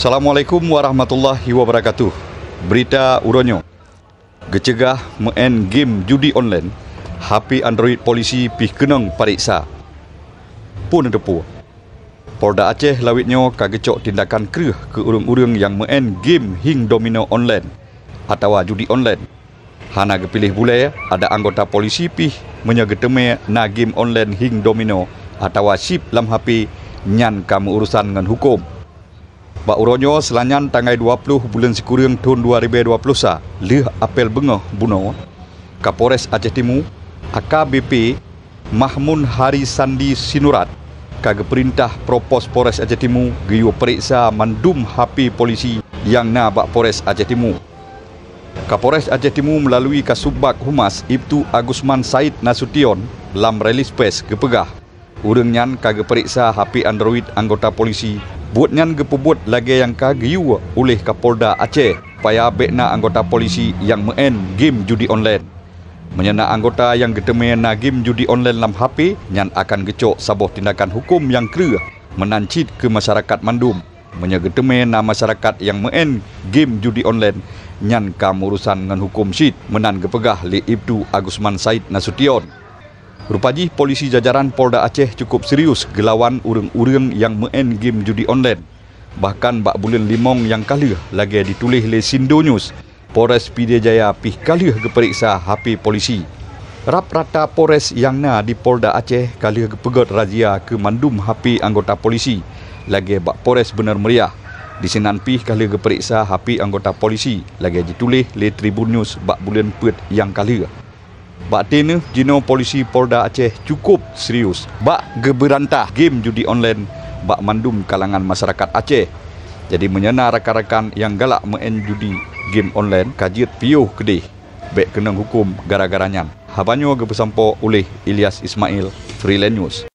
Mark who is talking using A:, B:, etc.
A: Assalamualaikum warahmatullahi wabarakatuh. Berita Uronyo. Gecegah main game judi online, HP Android polisi pih kenang pariksa. Pun depu. Polda Aceh lawitnya kagecok tindakan kereh ke urang-urang yang main game hing domino online atau judi online. Hana gepilih bulai ada anggota polisi pih menyageteme na game online hing domino atau chip lam HP nyan kamu urusan dengan hukum. Bak uronyo selanyan tanggal 20 bulan sekurang tahun 2020 leh apel bengah buno Kapolres Aceh Timur AKBP Mahmun Hari Sandi Sinurat kage perintah propos Polres Aceh Timur geyo periksa mandum HP polisi yang na bak Polres Aceh Timur. Kapolres Aceh Timur melalui Kasubag Humas Ibtu Agusman Said Nasution lam rilis pers gepegah urang nyan kage periksa HP Android anggota polisi buat nyan gepebut lagi yang kagiu oleh Kapolda Aceh supaya bekna anggota polisi yang main game judi online. Menyana anggota yang geteme na game judi online dalam HP nyan akan gecok sabuh tindakan hukum yang kereh menancit ke masyarakat mandum. Menyageteme na masyarakat yang main game judi online nyan kam urusan dengan hukum syid menan gepegah li Ibtu Agusman Said Nasution. Rupaji polisi jajaran Polda Aceh cukup serius gelawan urang-urang yang main game judi online. Bahkan bak bulan limong yang kalih lagi ditulis oleh Sindo News, Polres Pidijaya Jaya pih kalih geperiksa HP polisi. Rap rata Polres yang na di Polda Aceh kalih gepegot razia ke mandum HP anggota polisi. Lagi bak Polres Benar Meriah. Di sinan pih kalih geperiksa HP anggota polisi. Lagi ditulis oleh Tribun News bak bulan pet yang kalih. Bak tena jino polisi Polda Aceh cukup serius bak geberantah game judi online bak mandum kalangan masyarakat Aceh. Jadi menyena rakan-rakan yang galak main judi game online kajiat piuh kedih bek kenang hukum gara-garanya. Habanyo gebesampo oleh Ilyas Ismail, Freelance News.